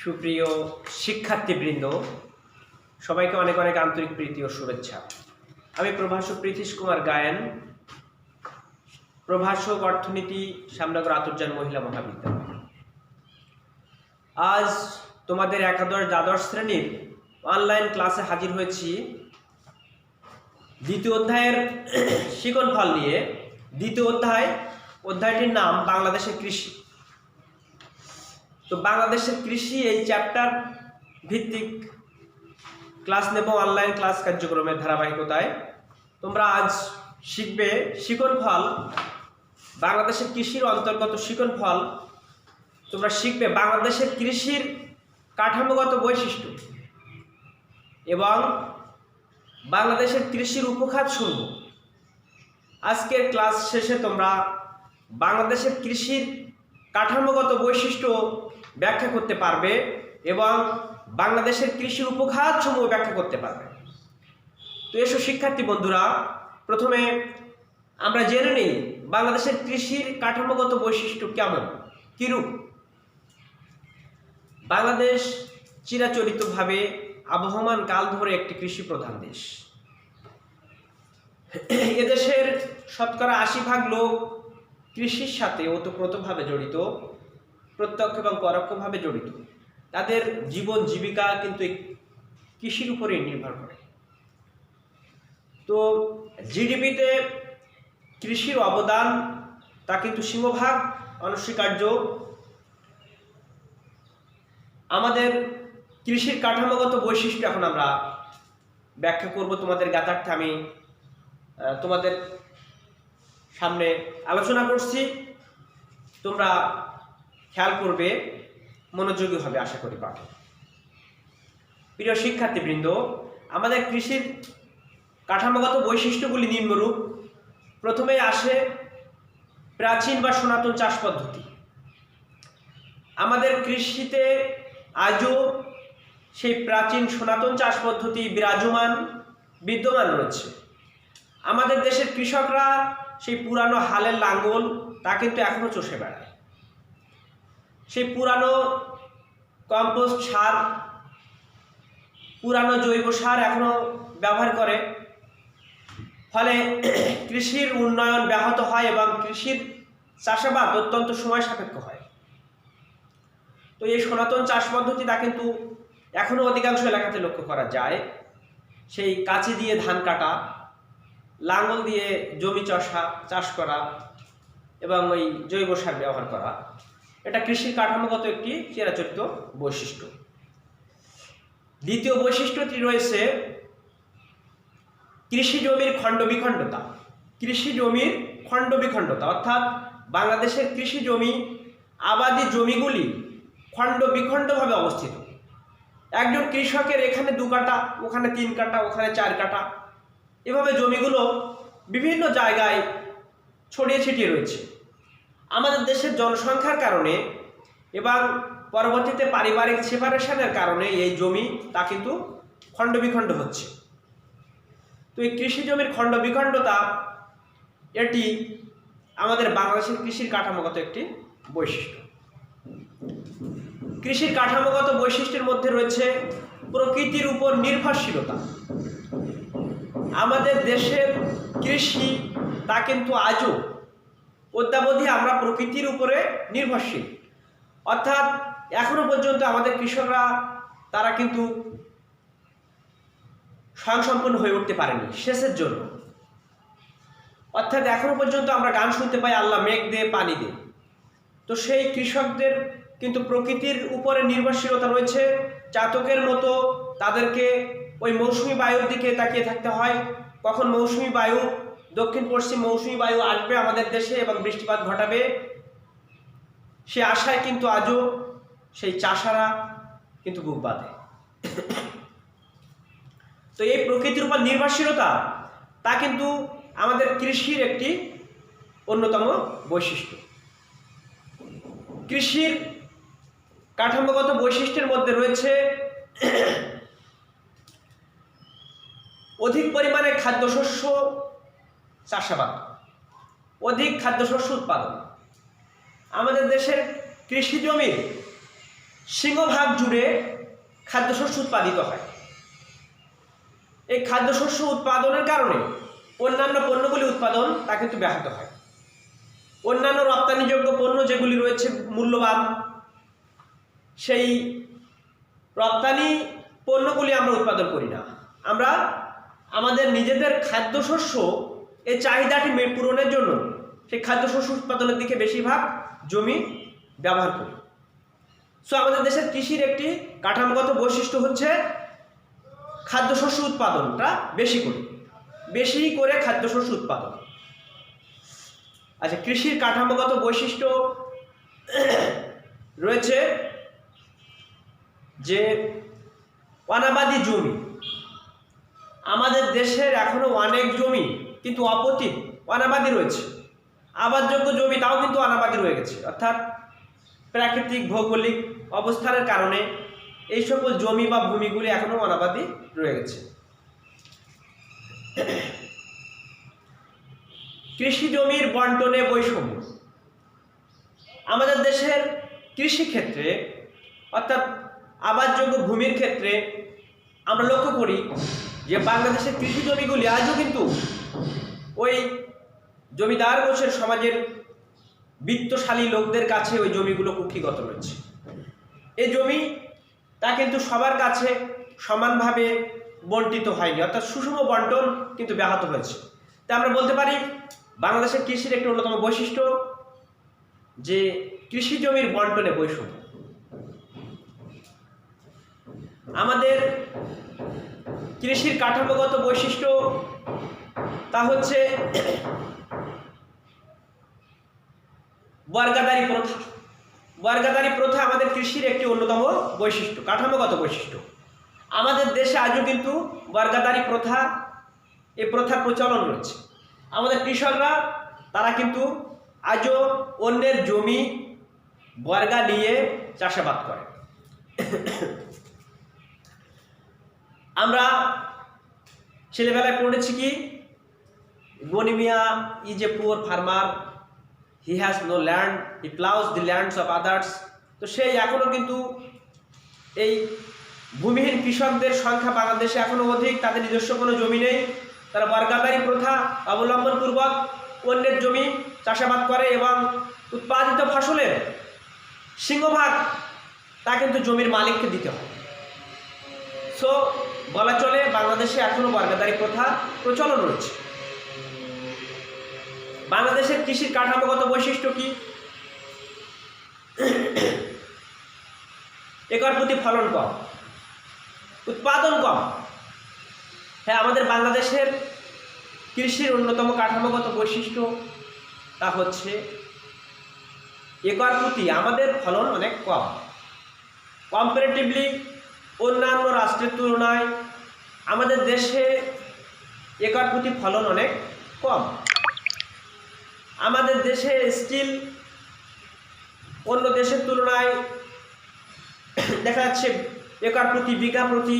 সুপ্রিয় শিক্ষার্থীবৃন্দ, সবাইকে অনেক অনেক আন্তরিক প্রীতি ও শুভেচ্ছা। আমি প্রভাষক প্রীতিশ কুমার গায়েন, প্রভাষক অর্থনীতি, শ্যামনগর আতুর্জান মহিলা মহাবিদ্যালয়। আজ তোমাদের একাদশ দ্বাদশ শ্রেণীর অনলাইন ক্লাসে হাজির হয়েছি দ্বিতীয় অধ্যায়ের শিকনফল নিয়ে। দ্বিতীয় অধ্যায়টির নাম বাংলাদেশের কৃষি। তো বাংলাদেশের কৃষি এই চ্যাপ্টার ভিত্তিক ক্লাস নেব অনলাইন ক্লাস কার্যক্রমের ধারাবাহিকতায়। তোমরা আজ শিখবে শিকনফল, বাংলাদেশের কৃষির অন্তর্গত শিকনফল। তোমরা শিখবে বাংলাদেশের কৃষির কাঠামোগত বৈশিষ্ট্য এবং বাংলাদেশের কৃষির উপখাত সমূহ। আজকের ক্লাস শেষে তোমরা বাংলাদেশের কৃষির কাঠামোগত বৈশিষ্ট্য ব্যাখ্যা করতে পারবে এবং বাংলাদেশের কৃষির উপখাত সমূহ ব্যাখ্যা করতে পারবে। তো এসো শিক্ষার্থী বন্ধুরা, প্রথমে আমরা জেনে নিই বাংলাদেশের কৃষির কাঠামোগত বৈশিষ্ট্য কেমন, কিরূপ। বাংলাদেশ চিরাচরিতভাবে আবহমান কাল ধরে একটি কৃষি প্রধান দেশ। এদেশের শতকরা ৮০% লোক কৃষির সাথে ওতপ্রোতভাবে জড়িত, প্রত্যক্ষ এবং পরোক্ষভাবে জড়িত। তাদের জীবন জীবিকা কিন্তু কৃষির উপরে নির্ভর করে। তো জিডিপিতে কৃষির অবদান তা কিন্তু সিংহভাগ অনস্বীকার্য। আমাদের কৃষির কাঠামোগত বৈশিষ্ট্য এখন আমরা ব্যাখ্যা করব। তোমাদের জ্ঞাতার্থে আমি তোমাদের সামনে আলোচনা করছি, তোমরা খেয়াল করবে, মনোযোগী হবে আশা করি পাঠে। প্রিয় শিক্ষার্থীবৃন্দ, আমাদের কৃষির কাঠামোগত বৈশিষ্ট্যগুলি নিম্নরূপ। প্রথমে আসে প্রাচীন বা সনাতন চাষ পদ্ধতি। আমাদের কৃষিতে আজও সেই প্রাচীন সনাতন চাষ পদ্ধতি বিদ্যমান রয়েছে। আমাদের দেশের কৃষকরা সেই পুরানো হালের লাঙ্গল তা কিন্তু এখনো চষে বেড়ায়। সেই পুরানো কম্পোস্ট সার, পুরানো জৈব সার এখনো ব্যবহার করে। ফলে কৃষির উন্নয়ন ব্যাহত হয় এবং কৃষির চাষাবাদ অত্যন্ত সময় সাপেক্ষ হয়। তো এই সনাতন চাষ পদ্ধতি তা কিন্তু এখনো অধিকাংশ এলাকাতে লক্ষ্য করা যায়। সেই কাঁচি দিয়ে ধান কাটা, লাঙল দিয়ে জমি চাষ করা এবং ওই জৈব সার ব্যবহার করা, এটা কৃষির কাঠামোগত একটি চিরাচরিত বৈশিষ্ট্য। দ্বিতীয় বৈশিষ্ট্যটি রয়েছে কৃষি জমির খণ্ডবিখণ্ডতা। কৃষি জমির খণ্ডবিখণ্ডতা অর্থাৎ বাংলাদেশের কৃষি জমি, আবাদি জমিগুলি খণ্ডবিখণ্ডভাবে অবস্থিত। একজন কৃষকের এখানে 2 কাঠা, ওখানে 3 কাঠা, ওখানে 4 কাঠা, এভাবে জমিগুলো বিভিন্ন জায়গায় ছড়িয়ে ছিটিয়ে রয়েছে। আমাদের দেশের জনসংখ্যার কারণে এবং পরবর্তীতে পারিবারিক সেপারেশনের কারণে এই জমি তা কিন্তু খণ্ডবিখণ্ড হচ্ছে। তো এই কৃষি জমির খণ্ডবিখণ্ডতা এটি আমাদের বাংলাদেশের কৃষির কাঠামোগত একটি বৈশিষ্ট্য। কৃষির কাঠামোগত বৈশিষ্ট্যের মধ্যে রয়েছে প্রকৃতির উপর নির্ভরশীলতা। আমাদের দেশের কৃষি তা কিন্তু আজও অদ্যাবধি আমরা প্রকৃতির উপরে নির্ভরশীল। অর্থাৎ এখনো পর্যন্ত আমাদের কৃষকরা তারা কিন্তু স্বয়ংসম্পূর্ণ হয়ে উঠতে পারেনি সেচের জন্য। অর্থাৎ এখনো পর্যন্ত আমরা গান শুনতে পাই আল্লাহ মেঘ দে, পানি দে। তো সেই কৃষকদের কিন্তু প্রকৃতির উপরে নির্ভরশীলতা রয়েছে। চাতকের মতো তাদেরকে ওই মৌসুমি বায়ুর দিকে তাকিয়ে থাকতে হয়। কখন মৌসুমি বায়ু, দক্ষিণ পশ্চিম মৌসুমি বায়ু আসবে আমাদের দেশে এবং বৃষ্টিপাত ঘটাবে, সে আশায় কিন্তু আজও সেই চাষারা কিন্তু বুক বাঁধে। তো এই প্রকৃতির উপর নির্ভরশীলতা তা কিন্তু আমাদের কৃষির একটি অন্যতম বৈশিষ্ট্য। কৃষির কাঠামোগত বৈশিষ্ট্যের মধ্যে রয়েছে অধিক পরিমাণে খাদ্যশস্য চাষাবাদ, অধিক খাদ্যশস্য উৎপাদন। আমাদের দেশের কৃষি জমির সিংহভাগ জুড়ে খাদ্যশস্য উৎপাদিত হয়। এই খাদ্যশস্য উৎপাদনের কারণে অন্যান্য পণ্যগুলি উৎপাদন তা কিন্তু ব্যাহত হয়। অন্যান্য রপ্তানিযোগ্য পণ্য যেগুলি রয়েছে মূল্যবান, সেই রপ্তানি পণ্যগুলি আমরা উৎপাদন করি না। আমরা আমাদের নিজেদের খাদ্যশস্য এই চাহিদাটি পূরণের জন্য সেই খাদ্যশস্য উৎপাদনের দিকে বেশিরভাগ জমি ব্যবহার করি। সো আমাদের দেশের কৃষির একটি কাঠামোগত বৈশিষ্ট্য হচ্ছে খাদ্যশস্য উৎপাদনটা বেশি করে খাদ্যশস্য উৎপাদন। আচ্ছা, কৃষির কাঠামোগত বৈশিষ্ট্য রয়েছে যে অনাবাদি জমি। আমাদের দেশের এখনো অনেক জমি কিন্তু অপতিত অনাবাদি রয়েছে। আবাদযোগ্য জমি তাও কিন্তু অনাবাদি রয়ে গেছে, অর্থাৎ প্রাকৃতিক ভৌগোলিক অবস্থানের কারণে এই সকল জমি বা ভূমিগুলি এখনো অনাবাদি রয়ে গেছে। কৃষি জমির বন্টনে বৈষম্য। আমাদের দেশের কৃষি ক্ষেত্রে অর্থাৎ আবাদযোগ্য ভূমির ক্ষেত্রে আমরা লক্ষ্য করি যে বাংলাদেশের কৃষি জমিগুলি আজও কিন্তু ওই জমিদার গোছের সমাজের বিত্তশালী লোকদের কাছে ওই জমিগুলো কুক্ষিগত রয়েছে। এই জমি তা কিন্তু সবার কাছে সমানভাবে বন্টিত হয়নি, অর্থাৎ সুষম বন্টন কিন্তু ব্যাহত হয়েছে। তা আমরা বলতে পারি বাংলাদেশের কৃষির একটি অন্যতম বৈশিষ্ট্য যে কৃষি জমির বন্টনে বৈষম্য। আমাদের কৃষির কাঠামোগত বৈশিষ্ট্য তা হচ্ছে বর্গাদারি প্রথা। বর্গাদারি প্রথা আমাদের কৃষির একটি অন্যতম বৈশিষ্ট্য, কাঠামোগত বৈশিষ্ট্য। আমাদের দেশে আজও কিন্তু বর্গাদারি প্রথা, এই প্রথার প্রচলন রয়েছে। আমাদের কৃষকরা তারা কিন্তু আজও অন্যের জমি বর্গা নিয়ে চাষাবাদ করে। আমরা ছেলেবেলায় পড়েছি কি, Gani Mia is a poor farmer, he has no land, he ploughs the lands of others. তো সেই এখনও কিন্তু এই ভূমিহীন কৃষকদের সংখ্যা বাংলাদেশে এখনও অধিক, তাদের নিজস্ব কোনো জমি নেই। তারা বর্গাদারি প্রথা অবলম্বনপূর্বক অন্যের জমি চাষাবাদ করে এবং উৎপাদিত ফসলের সিংহভাগ তা কিন্তু জমির মালিককে দিতে হয়। সো বলা চলে বাংলাদেশে এখনও বর্গাদারি প্রথা প্রচলন রয়েছে। বাংলাদেশের কৃষির কাঠামোগত বৈশিষ্ট্য কি? একর প্রতি ফলন কম, উৎপাদন কম। হ্যাঁ, আমাদের বাংলাদেশের কৃষির অন্যতম কাঠামোগত বৈশিষ্ট্য তা হচ্ছে একর প্রতি আমাদের ফলন অনেক কম। কম্পারেটিভলি অন্যান্য রাষ্ট্রের তুলনায় আমাদের দেশে একর প্রতি ফলন অনেক কম। আমাদের দেশে স্টিল অন্য দেশের তুলনায় দেখা যাচ্ছে একর প্রতি বিঘা প্রতি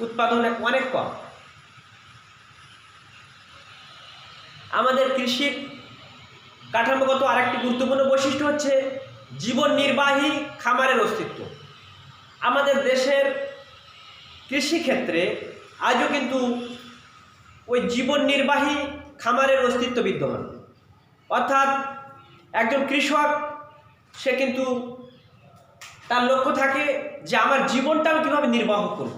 উৎপাদন অনেক কম। আমাদের কৃষির কাঠামোগত আরেকটি গুরুত্বপূর্ণ বৈশিষ্ট্য হচ্ছে জীবন নির্বাহী খামারের অস্তিত্ব। আমাদের দেশের কৃষিক্ষেত্রে আজও কিন্তু ওই জীবন নির্বাহী খামারের অস্তিত্ব বিদ্যমান। অর্থাৎ একজন কৃষক সে কিন্তু তার লক্ষ্য থাকে যে আমার জীবনটা আমি কীভাবে নির্বাহ করব।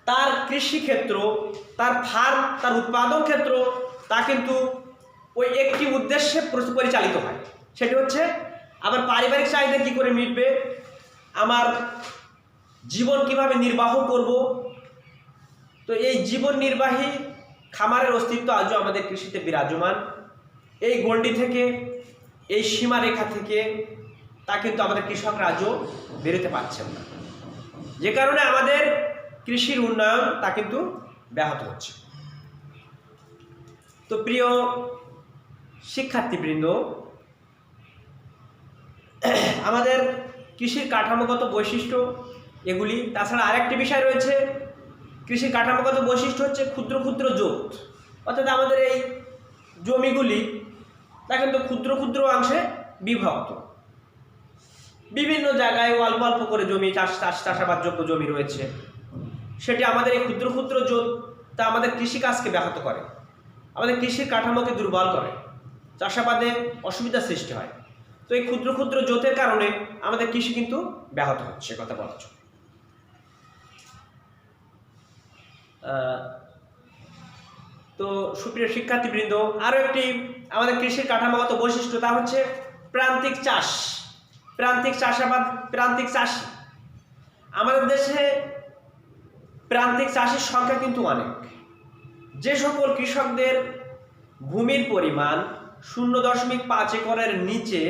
তার কৃষিক্ষেত্র, তার ফার্ম, তার উৎপাদন ক্ষেত্র তা কিন্তু ওই একটি উদ্দেশ্যে পরিচালিত হয়। সেটি হচ্ছে আমার পারিবারিক চাহিদা কী করে মিটবে, আমার জীবন কিভাবে নির্বাহ করব। তো এই জীবন নির্বাহী খামারের অস্তিত্ব আজও আমাদের কৃষিতে বিরাজমান। এই গণ্ডি থেকে, এই সীমারেখা থেকে তা কিন্তু আমাদের কৃষকরা আজও বেরোতে পারছেন না, যে কারণে আমাদের কৃষির উন্নয়ন তা কিন্তু ব্যাহত হচ্ছে। তো প্রিয় শিক্ষার্থীবৃন্দ, আমাদের কৃষির কাঠামোগত বৈশিষ্ট্য এগুলি। তাছাড়া আরেকটি বিষয় রয়েছে, কৃষির কাঠামোগত বৈশিষ্ট্য হচ্ছে ক্ষুদ্র ক্ষুদ্র জোট। অর্থাৎ আমাদের এই জমিগুলি তা কিন্তু ক্ষুদ্র ক্ষুদ্র অংশে বিভক্ত। বিভিন্ন জায়গায় অল্প অল্প করে জমি চাষাবাদযোগ্য জমি রয়েছে, সেটি আমাদের এই ক্ষুদ্র ক্ষুদ্র জোট তা আমাদের কৃষিকাজকে ব্যাহত করে, আমাদের কৃষির কাঠামোকে দুর্বল করে, চাষাবাদে অসুবিধা সৃষ্টি হয়। তো এই ক্ষুদ্র ক্ষুদ্র জোটের কারণে আমাদের কৃষি কিন্তু ব্যাহত হচ্ছে কথা বলা চলে। তো সুপ্রিয় শিক্ষার্থীবৃন্দ, আরও একটি আমাদের কৃষির কাঠামোগত বৈশিষ্ট্য, তা হচ্ছে প্রান্তিক চাষ, প্রান্তিক চাষাবাদ, প্রান্তিক চাষি। আমাদের দেশে প্রান্তিক চাষির সংখ্যা কিন্তু অনেক। যে সকল কৃষকদের ভূমির পরিমাণ 0.5 একরের নিচে,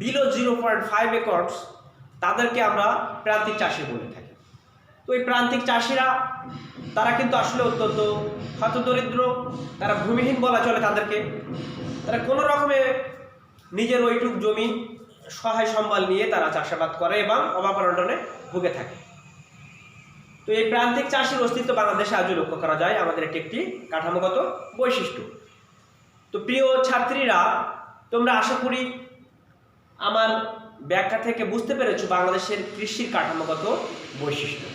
বিলো 0.5 একর্স, তাদেরকে আমরা প্রান্তিক চাষি বলে থাকি। তো এই প্রান্তিক চাষিরা তারা কিন্তু আসলে অত্যন্ত হতদরিদ্র, তারা ভূমিহীন বলা চলে তাদেরকে। তারা কোনো রকমে নিজের ওইটুক জমি সহায় সম্বল নিয়ে তারা চাষাবাদ করে এবং অভাব অনটনে ভুগে থাকে। তো এই প্রান্তিক চাষির অস্তিত্ব বাংলাদেশে আজও লক্ষ্য করা যায়, আমাদের একটি কাঠামোগত বৈশিষ্ট্য। তো প্রিয় ছাত্রীরা, তোমরা আশা করি আমার ব্যাখ্যা থেকে বুঝতে পেরেছো বাংলাদেশের কৃষির কাঠামোগত বৈশিষ্ট্য।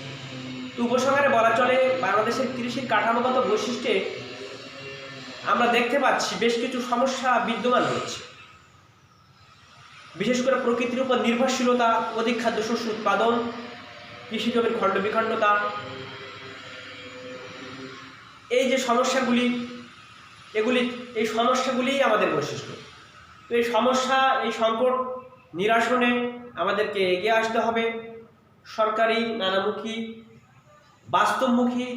তো উপসংহারে বলা চলে, বাংলাদেশের কৃষির কাঠামোগত বৈশিষ্ট্যে আমরা দেখতে পাচ্ছি বেশ কিছু সমস্যা বিদ্যমান রয়েছে। বিশেষ করে প্রকৃতির উপর নির্ভরশীলতা, অধিক খাদ্যশস্য উৎপাদন, কৃষি জমির খণ্ড বিখণ্ডতা, এই যে সমস্যাগুলি, এই সমস্যাগুলি আমাদের বৈশিষ্ট্য। তো এই সমস্যা, এই সংকট নিরসনে আমাদেরকে এগিয়ে আসতে হবে। সরকারি নানামুখী, বাস্তবমুখী,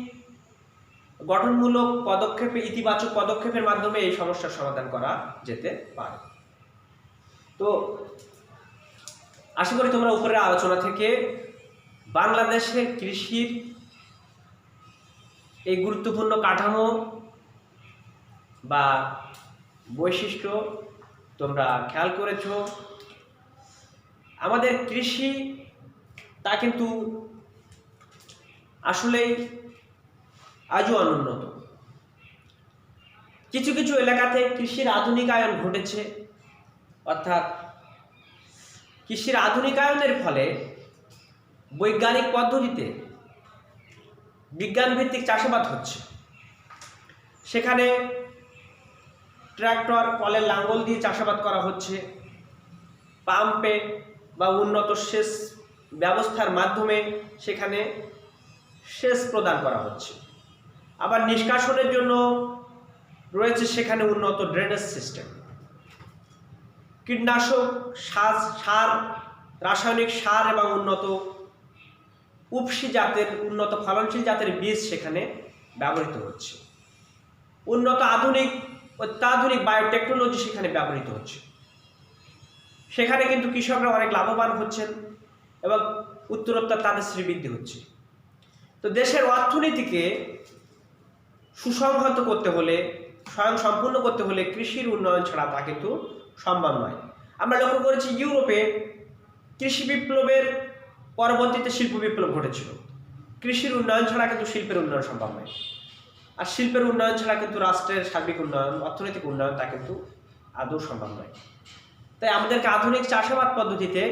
গঠনমূলক পদক্ষেপে, ইতিবাচক পদক্ষেপের মাধ্যমে এই সমস্যার সমাধান করা যেতে পারে। তো আশা করি তোমরা উপরের আলোচনা থেকে বাংলাদেশের কৃষির এই গুরুত্বপূর্ণ কাঠামো বা বৈশিষ্ট্য তোমরা খেয়াল করেছ। আমাদের কৃষি তা কিন্তু আসলেই আজও অনুন্নত। কিছু কিছু এলাকাতে কৃষির আধুনিকায়ন ঘটেছে, অর্থাৎ কৃষির আধুনিকায়নের ফলে বৈজ্ঞানিক পদ্ধতিতে বিজ্ঞানভিত্তিক চাষাবাদ হচ্ছে। সেখানে ট্র্যাক্টর, কলের লাঙ্গল দিয়ে চাষাবাদ করা হচ্ছে, পাম্পে বা উন্নত সেচ ব্যবস্থার মাধ্যমে সেখানে সেচ প্রদান করা হচ্ছে। আবার নিষ্কাশনের জন্য রয়েছে সেখানে উন্নত ড্রেনেজ সিস্টেম। কীটনাশক, সার, রাসায়নিক সার এবং উন্নত উপসি জাতের, উন্নত ফলনশীল জাতের বীজ সেখানে ব্যবহৃত হচ্ছে। উন্নত অত্যাধুনিক বায়োটেকনোলজি সেখানে ব্যবহৃত হচ্ছে। সেখানে কিন্তু কৃষকরা অনেক লাভবান হচ্ছেন এবং উত্তরোত্তর তাদের শ্রীবৃদ্ধি হচ্ছে। তো দেশের অর্থনীতিকে সুসংহত করতে হলে, স্বয়ংসম্পূর্ণ করতে হলে কৃষির উন্নয়ন ছাড়া তা কিন্তু সম্ভব নয়। আমরা লক্ষ্য করেছি ইউরোপে কৃষি বিপ্লবের পরবর্তীতে শিল্প বিপ্লব ঘটেছিল। কৃষির উন্নয়ন ছাড়া কিন্তু শিল্পের উন্নয়ন সম্ভব নয়, আর শিল্পের উন্নয়ন ছাড়া কিন্তু রাষ্ট্রের সার্বিক উন্নয়ন, অর্থনৈতিক উন্নয়ন তা কিন্তু আদৌ সম্ভব নয়। তাই আমাদেরকে আধুনিক চাষাবাদ পদ্ধতিতে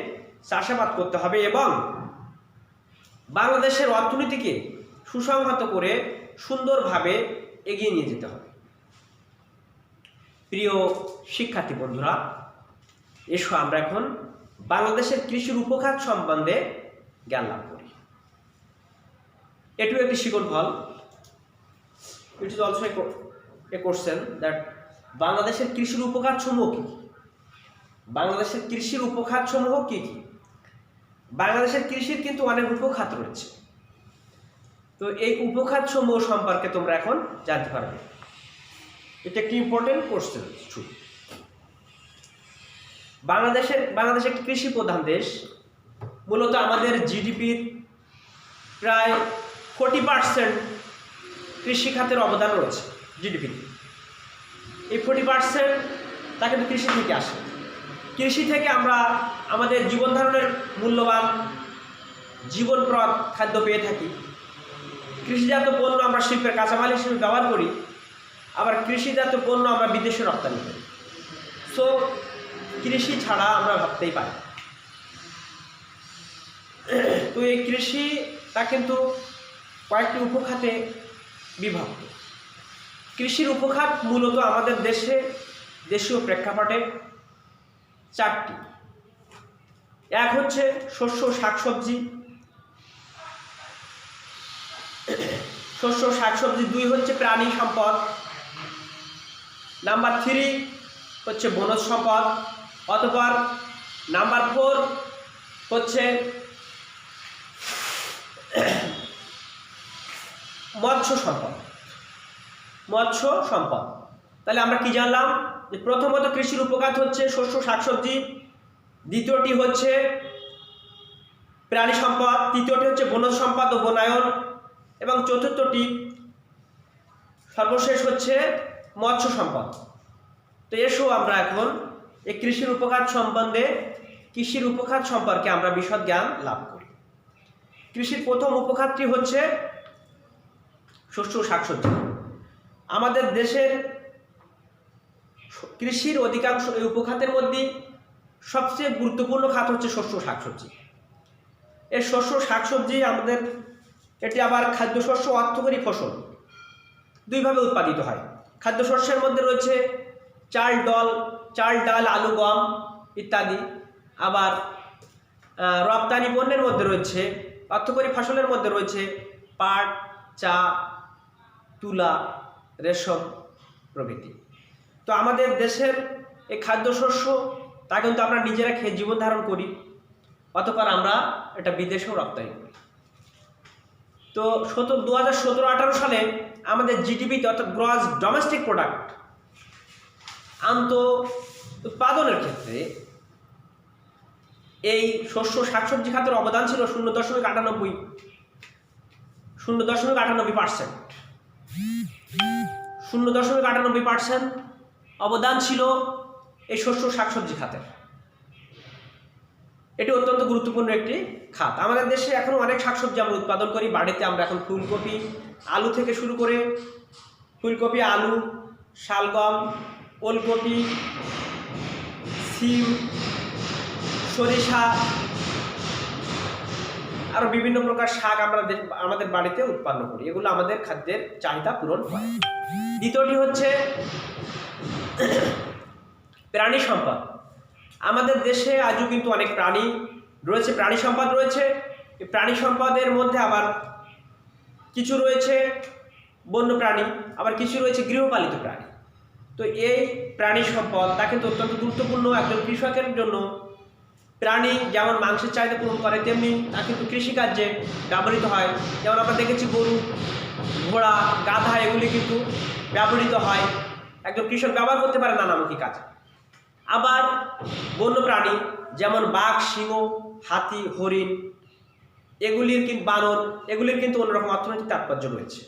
চাষাবাদ করতে হবে এবং বাংলাদেশের অর্থনীতিকে সুসংহত করে সুন্দরভাবে এগিয়ে নিয়ে যেতে হবে। প্রিয় শিক্ষার্থী বন্ধুরা, এসো আমরা এখন বাংলাদেশের কৃষির উপখাত সম্বন্ধে জ্ঞান লাভ করি। এটিও একটি শিকড়ফল। It is also a question that বাংলাদেশের কৃষির উপখাত সমূহ কী? বাংলাদেশের কৃষির উপখাত সমূহ কী কী? বাংলাদেশের কৃষির কিন্তু অনেক উপখাত রয়েছে। তো এই উপখাত সমূহ সম্পর্কে তোমরা এখন জানতে পারবে। এটা একটি ইম্পর্টেন্ট কোশ্চেন। বাংলাদেশ একটি কৃষি প্রধান দেশ। মূলত আমাদের জিডিপির প্রায় 40% কৃষি খাতের অবদান রয়েছে জিডিপিতে। এই 40% তা কিন্তু কৃষি থেকে আসে। কৃষি থেকে আমরা আমাদের জীবন ধারণের মূল্যবান জীবনপ্রদ খাদ্য পেয়ে থাকি। কৃষিজাত পণ্য আমরা শিল্পের কাঁচামাল হিসেবে ব্যবহার করি, আবার কৃষিজাত পণ্য আমরা বিদেশে রপ্তানি করি। সো কৃষি ছাড়া আমরা ভাবতেই পারি। এই কৃষি তা কিন্তু কয়েকটি উপখাতে বিভক্ত। কৃষির উপখাত মূলত আমাদের দেশীয় প্রেক্ষাপটে চারটি। এক হচ্ছে শস্য শাকসবজি, দুই হচ্ছে প্রাণী সম্পদ, নাম্বার 3 হচ্ছে বনজ সম্পদ, অতঃপর নাম্বার 4 হচ্ছে মৎস্য সম্পদ। তাহলে আমরা কি জানলাম যে প্রথমত কৃষির উপখাত হচ্ছে শস্য শাকসবজি, দ্বিতীয়টি হচ্ছে প্রাণী সম্পদ, তৃতীয়টি হচ্ছে বনজ সম্পদ ও বনায়ন, এবং চতুর্থটি সর্বশেষ হচ্ছে মৎস্য সম্পদ। তো এসো আমরা এখন এই কৃষির উপখাত সম্পর্কে আমরা বিশদ জ্ঞান লাভ করি। কৃষির প্রথম উপখাতটি হচ্ছে শস্য শাকসবজি। আমাদের দেশের কৃষির অধিকাংশ এই উপখাতের মধ্যে সবচেয়ে গুরুত্বপূর্ণ খাত হচ্ছে শস্য শাকসবজি। এই শস্য শাকসবজি এটি আবার খাদ্যশস্য অর্থকরী ফসল, দুইভাবে উৎপাদিত হয়। খাদ্যশস্যের মধ্যে রয়েছে চাল, ডাল, আলু, গম ইত্যাদি। আবার রপ্তানি পণ্যের মধ্যে রয়েছে, অর্থকরী ফসলের মধ্যে রয়েছে পাট, চা, তুলা, রেশম প্রভৃতি। তো আমাদের দেশের এই খাদ্যশস্য তা কিন্তু আমরা নিজেরা খেয়ে জীবন ধারণ করি, অতঃপর আমরা এটা বিদেশেও রপ্তানি করি। তো 2017-18 সালে আমাদের জিডিপিতে অর্থাৎ গ্রস ডোমেস্টিক প্রোডাক্ট উৎপাদনের ক্ষেত্রে এই শস্য শাকসবজি খাতের অবদান ছিল 0.98% অবদান ছিল এই শস্য শাকসবজি খাতের। এটি অত্যন্ত গুরুত্বপূর্ণ একটি খাত। আমাদের দেশে এখন অনেক শাকসবজি আমরা উৎপাদন করি বাড়িতে। আমরা এখন ফুলকপি, আলু থেকে শুরু করে ফুলকপি, আলু, শালগম, ওলকপি, সিম, সরিষা, আরও বিভিন্ন প্রকার শাক আমরা আমাদের বাড়িতে উৎপন্ন করি। এগুলো আমাদের খাদ্যের চাহিদা পূরণ করে। দ্বিতীয়টি হচ্ছে প্রাণী সম্পদ। আমাদের দেশে আজও কিন্তু অনেক প্রাণী সম্পদ রয়েছে। এই প্রাণী সম্পদের মধ্যে আবার কিছু রয়েছে বন্য প্রাণী, আবার কিছু রয়েছে গৃহপালিত প্রাণী। তো এই প্রাণী সম্পদ তা কিন্তু অত্যন্ত গুরুত্বপূর্ণ একজন কৃষকের জন্য। প্রাণী যেমন মাংসের চাহিদা পূরণ করে, তেমনি তা কিন্তু কৃষিকার্যে ব্যবহৃত হয়। যেমন আমরা দেখেছি গরু, ঘোড়া, গাধা এগুলি কিন্তু ব্যবহৃত হয়, একজন কৃষক ব্যবহার করতে পারে নানামুখী কাজে। আবার বন্য প্রাণী যেমন বাঘ, সিংহ, হাতি, হরিণ বানর এগুলির কিন্তু অন্যরকম অর্থনৈতিক তাৎপর্য রয়েছে।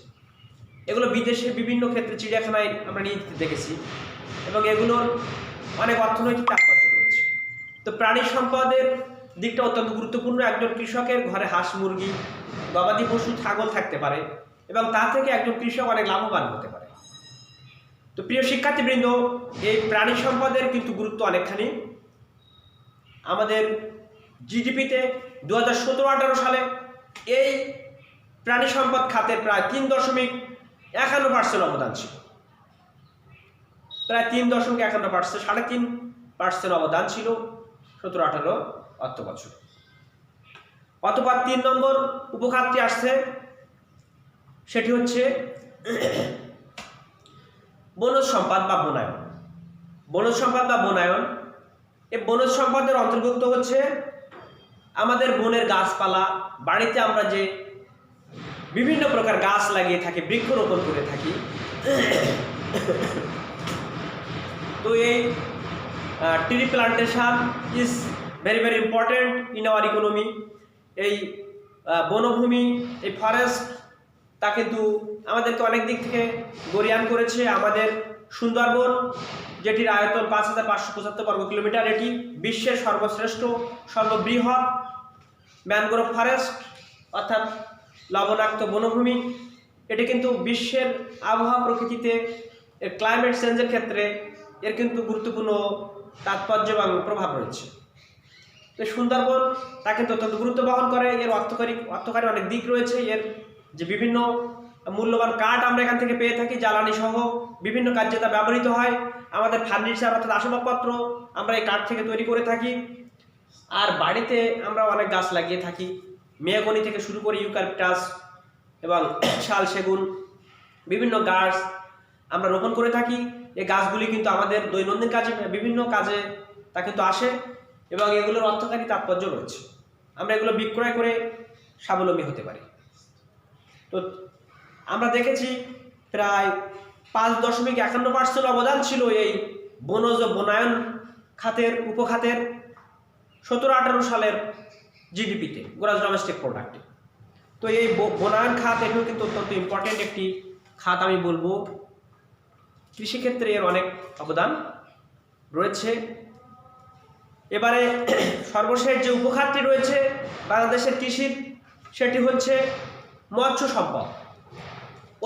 এগুলো বিদেশের বিভিন্ন ক্ষেত্রে চিড়িয়াখানায় আমরা নিয়ে দেখেছি, এবং এগুলোর অনেক অর্থনৈতিক তাৎপর্য রয়েছে। তো প্রাণী সম্পদের দিকটা অত্যন্ত গুরুত্বপূর্ণ। একজন কৃষকের ঘরে হাঁস, মুরগি, গবাদি পশু, ছাগল থাকতে পারে, এবং তা থেকে একজন কৃষক অনেক লাভবান হতে পারে। তো প্রিয় শিক্ষার্থীবৃন্দ, এই প্রাণী সম্পদের কিন্তু গুরুত্ব অনেকখানি। আমাদের জিডিপিতে 2017-18 সালে এই প্রাণী সম্পদ খাতের প্রায় 3.51% অবদান ছিল। প্রায় 3.51%, 3.5% অবদান ছিল 17-18 অর্থ বছর। অতঃপর 3 নম্বর উপখাতটি আসছে, সেটি হচ্ছে বনজ সম্পদ বা বনায়ন। এই বনজ সম্পদের অন্তর্ভুক্ত হচ্ছে আমাদের বনের গাছপালা। বাড়িতে আমরা যে বিভিন্ন প্রকার গাছ লাগিয়ে থাকি, বৃক্ষরোপণ করে থাকি। তো এই tree plantation is very important in our economy. এই বনভূমি, এই ফরেস্ট তা কিন্তু আমাদেরকে অনেক দিক থেকে গরিয়ান করেছে। আমাদের সুন্দরবন, যেটির আয়তন 5575 বর্গ কিলোমিটার, এটি বিশ্বের সর্বশ্রেষ্ঠ সর্ববৃহৎ ম্যানগ্রোভ ফরেস্ট অর্থাৎ লবণাক্ত বনভূমি। এটি কিন্তু বিশ্বের আবহাওয়া প্রকৃতিতে এর ক্লাইমেট চেঞ্জের ক্ষেত্রে এর কিন্তু গুরুত্বপূর্ণ তাৎপর্য এবং প্রভাব রয়েছে। তো সুন্দরবন তা কিন্তু অত্যন্ত গুরুত্ব বহন করে। এর অর্থকারী অনেক দিক রয়েছে। এর যে বিভিন্ন মূল্যবান কাঠ আমরা এখান থেকে পেয়ে থাকি, জ্বালানি সহ বিভিন্ন কাজে তা ব্যবহৃত হয়। আমাদের ফার্নিচার অর্থাৎ আসবাবপত্র আমরা এই কাঠ থেকে তৈরি করে থাকি। আর বাড়িতে আমরা অনেক গাছ লাগিয়ে থাকি, মেহগনি থেকে শুরু করে ইউক্যালিপটাস এবং শাল, সেগুন, বিভিন্ন গাছ আমরা রোপণ করে থাকি। এই গাছগুলি কিন্তু আমাদের দৈনন্দিন কাজে, বিভিন্ন কাজে তা কিন্তু আসে এবং এগুলোর অর্থকারী তাৎপর্য রয়েছে। আমরা এগুলো বিক্রয় করে স্বাবলম্বী হতে পারি। তো আমরা দেখেছি প্রায় 5.51% অবদান ছিল এই বনজ বনায়ন খাতের, উপখাতের 17-18 সালের জিডিপিতে, গ্রস ডোমেস্টিক প্রোডাক্টে। তো এই বনায়ন খাত এটিও কিন্তু অত্যন্ত ইম্পর্টেন্ট একটি খাত আমি বলবো। কৃষিক্ষেত্রে এর অনেক অবদান রয়েছে। এবারে সর্বশেষ যে উপখাতটি রয়েছে বাংলাদেশের কৃষির, সেটি হচ্ছে মৎস্য সম্পদ।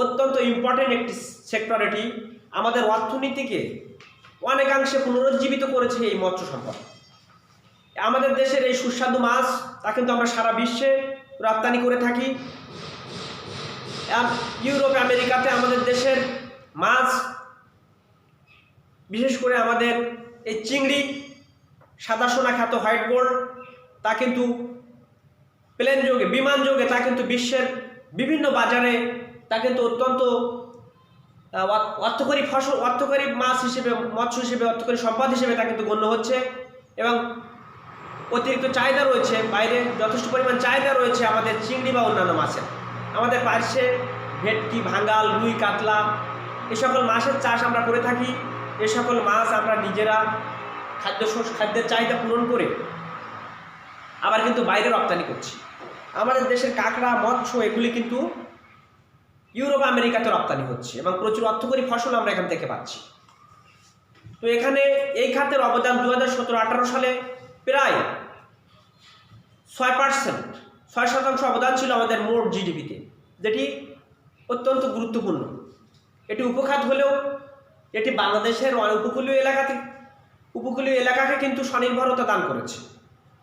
অত্যন্ত ইম্পর্টেন্ট একটি সেক্টর। এটি আমাদের অর্থনীতিকে অনেকাংশে পুনরুজ্জীবিত করেছে এই মৎস্য সম্পদ। আমাদের দেশের এই সুস্বাদু মাছ তা কিন্তু আমরা সারা বিশ্বে রপ্তানি করে থাকি। ইউরোপ, আমেরিকাতে আমাদের দেশের মাছ, বিশেষ করে আমাদের এই চিংড়ি, সাদা সোনা খ্যাত হোয়াইট গোল্ড, তা কিন্তু প্লেন যোগে, বিমান যোগে তা কিন্তু বিশ্বের বিভিন্ন বাজারে তা কিন্তু অত্যন্ত অর্থকরী ফসল, অর্থকরী মাছ হিসেবে, মৎস্য হিসেবে, অর্থকরী সম্পদ হিসেবে তা কিন্তু গণ্য হচ্ছে। এবং অতিরিক্ত চাহিদা রয়েছে, বাইরে যথেষ্ট পরিমাণ চাহিদা রয়েছে আমাদের চিংড়ি বা অন্যান্য মাছের। আমাদের পার্শ্বে ভেটকি, ভাঙ্গাল, রুই, কাতলা এ সকল মাছের চাষ আমরা করে থাকি। এ সকল মাছ আমরা নিজেরা খাদ্যের চাহিদা পূরণ করে আবার কিন্তু বাইরে রপ্তানি করছি। আমাদের দেশের কাঁকড়া, মৎস্য এগুলি কিন্তু ইউরোপ, আমেরিকাতে রপ্তানি হচ্ছে এবং প্রচুর অর্থকরী ফসল আমরা এখান থেকে পাচ্ছি। তো এখানে এই খাতের অবদান 2017-18 সালে প্রায় 6% অবদান ছিল আমাদের মোট জিডিপিতে, যেটি অত্যন্ত গুরুত্বপূর্ণ। এটি উপখাত হলেও এটি বাংলাদেশের উপকূলীয় এলাকাকে কিন্তু স্বনির্ভরতা দান করেছে।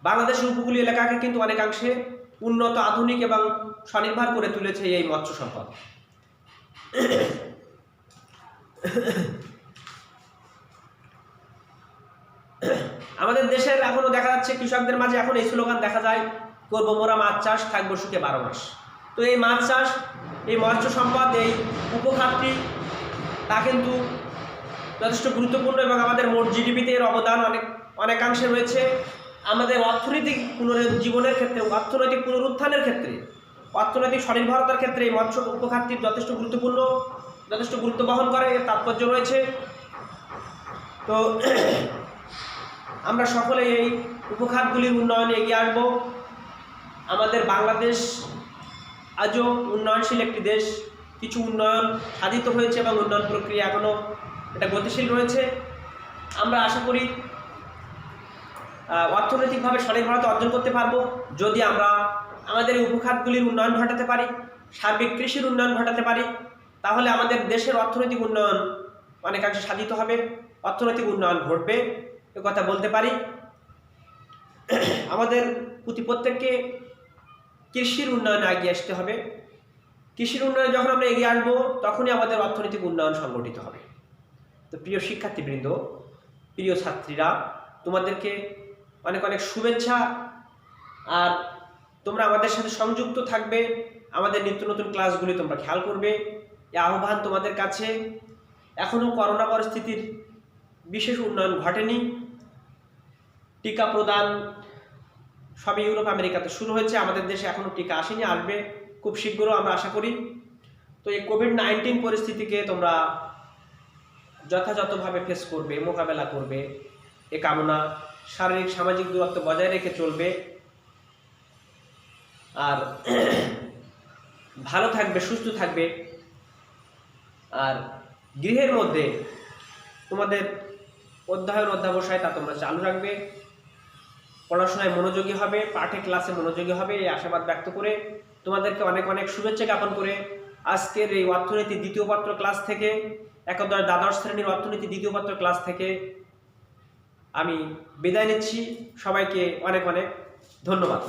বাংলাদেশের উপকূলীয় এলাকাকে কিন্তু অনেকাংশে উন্নত, আধুনিক এবং স্বনির্ভর করে তুলেছে এই মৎস্য সম্পদ। আমাদের দেশের এখনো দেখা যাচ্ছে কৃষকদের মাঝে এখন এই স্লোগান দেখা যায়, করবো মোরা মাছ চাষ, থাকবো সুখে 12 মাস। তো এই মাছ চাষ, এই মৎস্য সম্পদ, এই উপখাতটি তা কিন্তু যথেষ্ট গুরুত্বপূর্ণ এবং আমাদের মোট জিডিপিতে এর অবদান অনেকাংশে রয়েছে। আমাদের অর্থনৈতিক পুনরুজ্জীবনের ক্ষেত্রে, অর্থনৈতিক পুনরুত্থানের ক্ষেত্রে, অর্থনৈতিক স্বনির্ভরতার ক্ষেত্রে এই মৎস্য উপখাতটি যথেষ্ট গুরুত্ব বহন করে, এর তাৎপর্য রয়েছে। তো আমরা সকলে এই উপখাতগুলির উন্নয়নে এগিয়ে আসব। আমাদের বাংলাদেশ আজও উন্নয়নশীল একটি দেশ। কিছু উন্নয়ন সাধিত হয়েছে এবং উন্নয়ন প্রক্রিয়া এখনও এটা গতিশীল রয়েছে। আমরা আশা করি অর্থনৈতিকভাবে স্বনির্ভরতা অর্জন করতে পারবো যদি আমরা আমাদের এই উপখাতগুলির উন্নয়ন ঘটাতে পারি, সার্বিক কৃষির উন্নয়ন ঘটাতে পারি। তাহলে আমাদের দেশের অর্থনৈতিক উন্নয়ন অনেকাংশে সাধিত হবে, অর্থনৈতিক উন্নয়ন ঘটবে, এ কথা বলতে পারি। আমাদের প্রত্যেককে কৃষির উন্নয়নে এগিয়ে আসতে হবে। কৃষির উন্নয়নে যখন আমরা এগিয়ে আসবো তখনই আমাদের অর্থনৈতিক উন্নয়ন সংগঠিত হবে। তো প্রিয় শিক্ষার্থীবৃন্দ, প্রিয় ছাত্রীরা, তোমাদেরকে অনেক শুভেচ্ছা। আর তোমরা আমাদের সাথে সংযুক্ত থাকবে, আমাদের নিত্য নতুন ক্লাসগুলি তোমরা খেয়াল করবে। এই আহ্বান তোমাদের কাছে। এখনও করোনা পরিস্থিতির বিশেষ উন্নয়ন ঘটেনি। টিকা প্রদান সবই ইউরোপ, আমেরিকাতে শুরু হয়েছে। আমাদের দেশে এখনও টিকা আসেনি, আসবে খুব শীঘ্র আমরা আশা করি। তো এই কোভিড-19 পরিস্থিতিকে তোমরা যথাযথভাবে ফেস করবে, মোকাবেলা করবে, এ কামনা। শারীরিক সামাজিক দূরত্ব বজায় রেখে চলবে আর ভালো থাকবে, সুস্থ থাকবে। আর গৃহের মধ্যে তোমাদের অধ্যাবসায় তা তোমরা চালু রাখবে, পড়াশোনায় মনোযোগী হবে, পাঠে ক্লাসে মনোযোগী হবে, এই আশাবাদ ব্যক্ত করে তোমাদেরকে অনেক শুভেচ্ছা জ্ঞাপন করে আজকের এই অর্থনীতি দ্বিতীয় পত্র ক্লাস থেকে, একাদশ দ্বাদশ শ্রেণীর অর্থনীতি দ্বিতীয় পত্র ক্লাস থেকে আমি বিদায় নিচ্ছি। সবাইকে অনেক অনেক ধন্যবাদ।